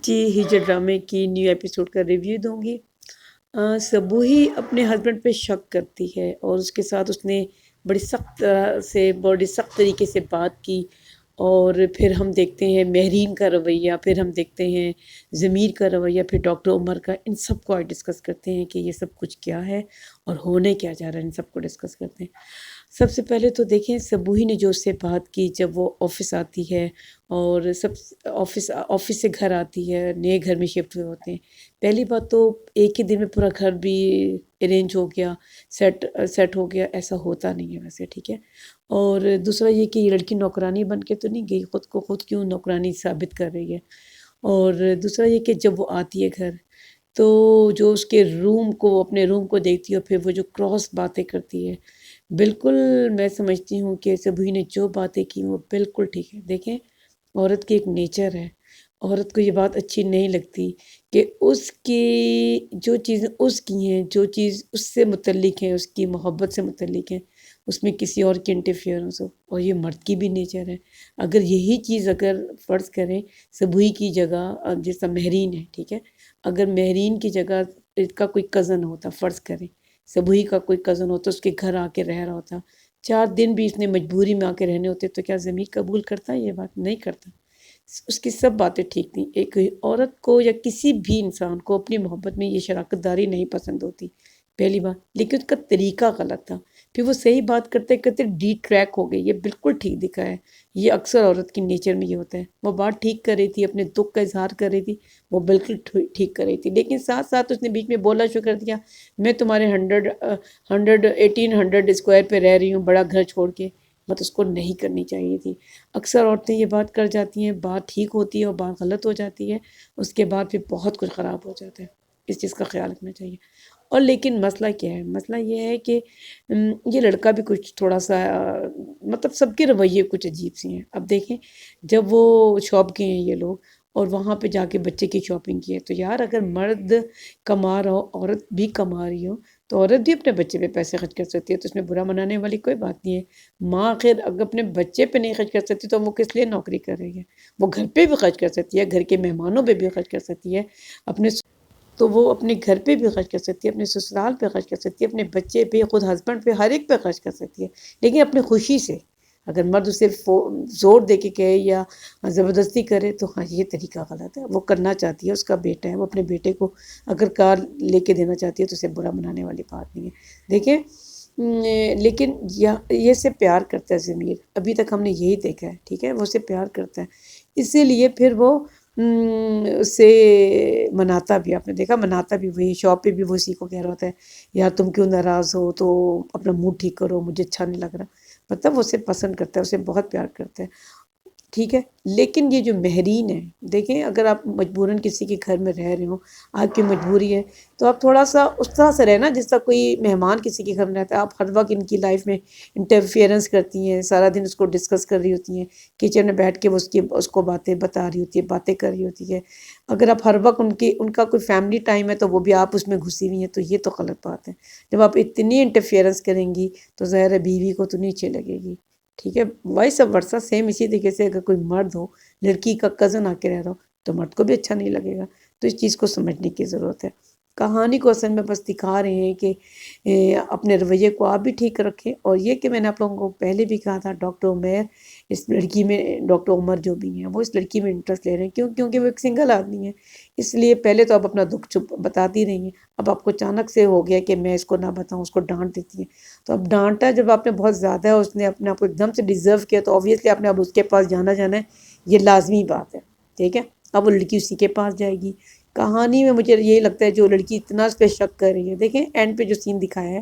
جی ہجر ڈرامے کی نیو ایپیسوڈ کا ریویو دوں گی۔ سبوہی اپنے ہسبینڈ پہ شک کرتی ہے اور اس کے ساتھ اس نے بڑی سخت طریقے سے بات کی، اور پھر ہم دیکھتے ہیں مہرین کا رویہ، پھر ہم دیکھتے ہیں ضمیر کا رویہ، پھر ڈاکٹر عمر کا۔ ان سب کو آج ڈسکس کرتے ہیں کہ یہ سب کچھ کیا ہے اور ہونے کیا جا رہا ہے، ان سب کو ڈسکس کرتے ہیں۔ سب سے پہلے تو دیکھیں سبوہی نے جو اس سے بات کی جب وہ آفس آتی ہے، اور آفس سے گھر آتی ہے، نئے گھر میں شفٹ ہوئے ہوتے ہیں۔ پہلی بات تو ایک ہی دن میں پورا گھر بھی ارینج ہو گیا، سیٹ ہو گیا، ایسا ہوتا نہیں ہے ویسے، ٹھیک ہے۔ اور دوسرا یہ کہ یہ لڑکی نوکرانی بن کے تو نہیں گئی، خود کو خود کیوں نوکرانی ثابت کر رہی ہے۔ اور دوسرا یہ کہ جب وہ آتی ہے گھر، تو جو اس کے روم کو، اپنے روم کو دیکھتی ہے، اور پھر وہ جو کراس باتیں کرتی ہے، بالکل میں سمجھتی ہوں کہ سبھی نے جو باتیں کی وہ بالکل ٹھیک ہے۔ دیکھیں عورت کی ایک نیچر ہے، عورت کو یہ بات اچھی نہیں لگتی کہ اس کی جو چیزیں اس کی ہیں، جو چیز اس سے متعلق ہیں، اس کی محبت سے متعلق ہیں، اس میں کسی اور کی انٹرفیئرنس ہو۔ اور یہ مرد کی بھی نیچر ہے۔ اگر یہی چیز اگر فرض کریں سبوئی کی جگہ، جیسا مہرین ہے، ٹھیک ہے، اگر مہرین کی جگہ اس کا کوئی کزن ہوتا، فرض کریں سبوئی کا کوئی کزن ہوتا، اس کے گھر آ کے رہ رہا ہوتا، 4 دن بھی اس نے مجبوری میں آ کے رہنے ہوتے، تو کیا ضمیر قبول کرتا؟ یہ بات نہیں کرتا۔ اس کی سب باتیں ٹھیک تھیں۔ ایک عورت کو یا کسی بھی انسان کو اپنی محبت میں یہ شراکت داری نہیں پسند ہوتی، پہلی بات، لیکن اس کا طریقہ غلط تھا۔ پھر وہ صحیح بات کرتے کرتے ڈی ٹریک ہو گئی، یہ بالکل ٹھیک دکھا ہے۔ یہ اکثر عورت کی نیچر میں یہ ہوتا ہے۔ وہ بات ٹھیک کر رہی تھی، اپنے دکھ کا اظہار کر رہی تھی، وہ بالکل ٹھیک کر رہی تھی، لیکن ساتھ ساتھ اس نے بیچ میں بولنا شروع کر دیا، میں تمہارے 1800 اسکوائر پہ رہ رہی ہوں، بڑا گھر چھوڑ کے۔ بات اس کو نہیں کرنی چاہیے تھی۔ اکثر عورتیں یہ بات کر جاتی ہیں، بات ٹھیک ہوتی ہے اور بات غلط ہو جاتی ہے، اس کے بعد پھر بہت کچھ خراب ہو جاتا ہے۔ اس چیز کا خیال رکھنا چاہیے۔ اور لیکن مسئلہ کیا ہے؟ مسئلہ یہ ہے کہ یہ لڑکا بھی کچھ تھوڑا سا مطلب سب کے رویے کچھ عجیب سی ہیں۔ اب دیکھیں جب وہ شاپ گئے ہیں یہ لوگ، اور وہاں پہ جا کے بچے کی شاپنگ کی ہے، تو یار اگر مرد کما رہا ہو، عورت بھی کما رہی ہو، تو عورت بھی اپنے بچے پہ پیسے خرچ کر سکتی ہے، تو اس میں برا منانے والی کوئی بات نہیں ہے۔ ماں آخر اگر اپنے بچے پہ نہیں خرچ کر سکتی تو وہ کس لیے نوکری کر رہی ہے؟ وہ گھر پہ بھی خرچ کر سکتی ہے، گھر کے مہمانوں پہ بھی خرچ کر سکتی ہے، اپنے تو وہ اپنے گھر پہ بھی خرچ کر سکتی ہے، اپنے سسرال پہ خرچ کر سکتی ہے، اپنے بچے پہ، خود ہسبینڈ پہ، ہر ایک پہ خرچ کر سکتی ہے، لیکن اپنی خوشی سے۔ اگر مرد اسے زور دے کے کہے یا زبردستی کرے تو ہاں یہ طریقہ غلط ہے۔ وہ کرنا چاہتی ہے، اس کا بیٹا ہے، وہ اپنے بیٹے کو اگر کار لے کے دینا چاہتی ہے تو اسے برا منانے والی بات نہیں ہے۔ دیکھیں لیکن یہ سے پیار کرتا ہے ضمیر، ابھی تک ہم نے یہی دیکھا ہے، ٹھیک ہے، وہ اسے پیار کرتا ہے، اسی لیے پھر وہ اسے مناتا بھی، آپ نے دیکھا مناتا بھی، وہی شاپ پہ بھی وہ اسی کو کہہ رہا ہوتا ہے، یار تم کیوں ناراض ہو، تو اپنا موڈ ٹھیک کرو، مجھے اچھا نہیں لگ رہا۔ مطلب وہ اسے پسند کرتا ہے، اسے بہت پیار کرتا ہے، ٹھیک ہے۔ لیکن یہ جو مہرین ہے، دیکھیں اگر آپ مجبوراً کسی کے گھر میں رہ رہے ہو، آپ کی مجبوری ہے، تو آپ تھوڑا سا اس طرح سے رہنا جس طرح کوئی مہمان کسی کے گھر میں رہتا ہے۔ آپ ہر وقت ان کی لائف میں انٹرفیئرنس کرتی ہیں، سارا دن اس کو ڈسکس کر رہی ہوتی ہیں، کچن میں بیٹھ کے وہ اس کو باتیں بتا رہی ہوتی ہے، باتیں کر رہی ہوتی ہے۔ اگر آپ ہر وقت ان کا کوئی فیملی ٹائم ہے تو وہ بھی آپ اس میں گھسی ہوئی ہیں، تو یہ تو غلط بات ہے۔ جب آپ اتنی انٹرفیئرنس کریں گی تو ظاہر ہے بیوی کو تو نہیں اچھی لگے گی، ٹھیک ہے۔ وائس ورثہ سیم اسی طریقے سے اگر کوئی مرد ہو، لڑکی کا کزن آ کے رہ رہا ہو، تو مرد کو بھی اچھا نہیں لگے گا۔ تو اس چیز کو سمجھنے کی ضرورت ہے۔ کہانی کو اصل میں بس دکھا رہے ہیں کہ اپنے رویے کو آپ بھی ٹھیک رکھیں، اور یہ کہ میں نے آپ لوگوں کو پہلے بھی کہا تھا، ڈاکٹر عمیر اس لڑکی میں، ڈاکٹر عمر جو بھی ہیں وہ اس لڑکی میں انٹرسٹ لے رہے ہیں، کیونکہ وہ ایک سنگل آدمی ہے، اس لیے پہلے تو آپ اپنا دکھ چھپ بتاتی رہی ہیں، اب آپ کو اچانک سے ہو گیا کہ میں اس کو نہ بتاؤں، اس کو ڈانٹ دیتی ہیں۔ تو اب ڈانٹا جب آپ نے بہت زیادہ ہے، اس نے اپنے آپ کو ایک دم سے ڈیزرو کیا، تو آبویسلی آپ نے اب اس کے پاس جانا ہے، یہ لازمی بات ہے، ٹھیک ہے۔ اب وہ لڑکی اسی کے پاس جائے گی۔ کہانی میں مجھے یہی لگتا ہے جو لڑکی اتنا اس پہ شک کر رہی ہے، دیکھیں اینڈ پہ جو سین دکھایا ہے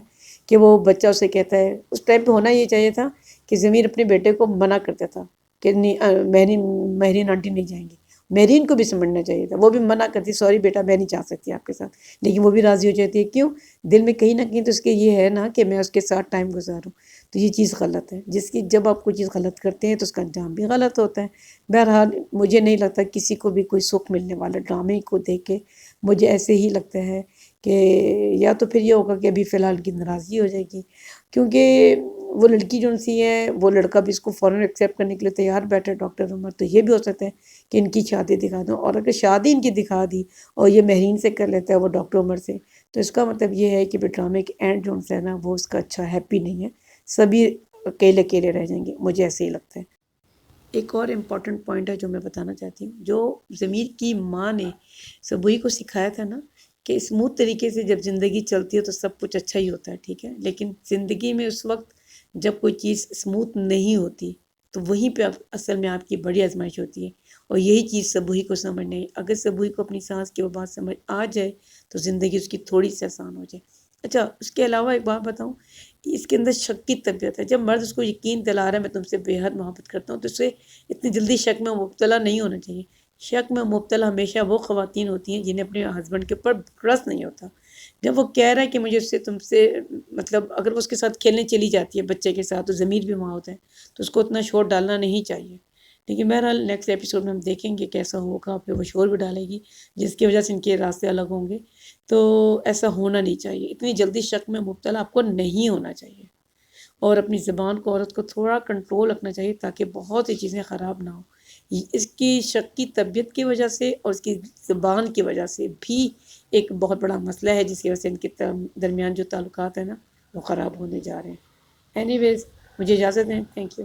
کہ وہ بچہ اسے کہتا ہے، اس ٹائم پہ ہونا یہ چاہیے تھا کہ ضمیر اپنے بیٹے کو منع کرتا تھا کہ مہرین آنٹی نہیں جائیں گی، مہرین کو بھی سمجھنا چاہیے تھا، وہ بھی منع کرتی، سوری بیٹا میں نہیں جا سکتی آپ کے ساتھ، لیکن وہ بھی راضی ہو جاتی ہے، کیوں؟ دل میں کہیں نہ کہیں تو اس کے یہ ہے نا کہ میں اس کے ساتھ ٹائم گزاروں۔ تو یہ چیز غلط ہے، جب آپ کوئی چیز غلط کرتے ہیں تو اس کا انجام بھی غلط ہوتا ہے۔ بہرحال مجھے نہیں لگتا کسی کو بھی کوئی سکھ ملنے والا ڈرامے کو دیکھ کے، مجھے ایسے ہی لگتا ہے کہ یا تو پھر یہ ہوگا کہ ابھی فی الحال کی ناراضگی ہو جائے گی، کیونکہ وہ لڑکی جو سی ہے، وہ لڑکا بھی اس کو فوراً ایکسیپٹ کرنے کے لیے تیار بیٹھا ہے ڈاکٹر عمر، تو یہ بھی ہو سکتا ہے کہ ان کی شادی دکھا دوں، اور اگر شادی ان کی دکھا دی اور یہ مہرین سے کر لیتا ہے وہ ڈاکٹر عمر سے، تو اس کا مطلب یہ ہے کہ ڈرامے کے اینڈ جو ہے نا وہ اس کا اچھا ہیپی نہیں ہے، سبھی اکیلے اکیلے رہ جائیں گے، مجھے ایسے ہی لگتا ہے۔ ایک اور امپورٹنٹ پوائنٹ ہے جو میں بتانا چاہتی ہوں، جو ضمیر کی ماں نے سبوئی کو سکھایا تھا نا کہ اسموتھ طریقے سے جب زندگی چلتی ہے تو سب کچھ اچھا ہی ہوتا ہے، ٹھیک ہے، لیکن زندگی میں اس وقت جب کوئی چیز اسموتھ نہیں ہوتی تو وہیں پہ اصل میں آپ کی بڑی آزمائش ہوتی ہے، اور یہی چیز سبوئی کو سمجھ نہیں۔ اگر سبوئی کو اپنی سانس کی وہ بات سمجھ آ جائے تو زندگی اس کی تھوڑی سی آسان ہو جائے۔ اچھا، اس کے علاوہ ایک بات بتاؤں، اس کے اندر شک کی طبیعت ہے۔ جب مرد اس کو یقین دلا رہا ہے میں تم سے بے حد محبت کرتا ہوں، تو اسے اتنی جلدی شک میں مبتلا نہیں ہونا چاہیے۔ شک میں مبتلا ہمیشہ وہ خواتین ہوتی ہیں جنہیں اپنے ہسبینڈ کے اوپر ٹرسٹ نہیں ہوتا۔ جب وہ کہہ رہا ہے کہ مجھے اس سے تم سے مطلب، اگر وہ اس کے ساتھ کھیلنے چلی جاتی ہے بچے کے ساتھ تو ضمیر بھی وہاں ہوتا ہے، تو اس کو اتنا شور ڈالنا نہیں چاہیے۔ لیکن بہرحال نیکسٹ ایپیسوڈ میں ہم دیکھیں گے کیسا ہوگا، پھر وہ شور بھی ڈالے گی جس کی وجہ سے ان کے راستے الگ ہوں گے۔ تو ایسا ہونا نہیں چاہیے، اتنی جلدی شک میں مبتلا آپ کو نہیں ہونا چاہیے، اور اپنی زبان کو، عورت کو تھوڑا کنٹرول رکھنا چاہیے تاکہ بہت سی چیزیں خراب نہ ہوں۔ اس کی شک کی طبیعت کی وجہ سے اور اس کی زبان کی وجہ سے بھی ایک بہت بڑا مسئلہ ہے جس کی وجہ سے ان کے درمیان جو تعلقات ہیں نا وہ خراب ہونے جا رہے ہیں۔ اینی ویز، مجھے اجازت دیں، تھینک یو۔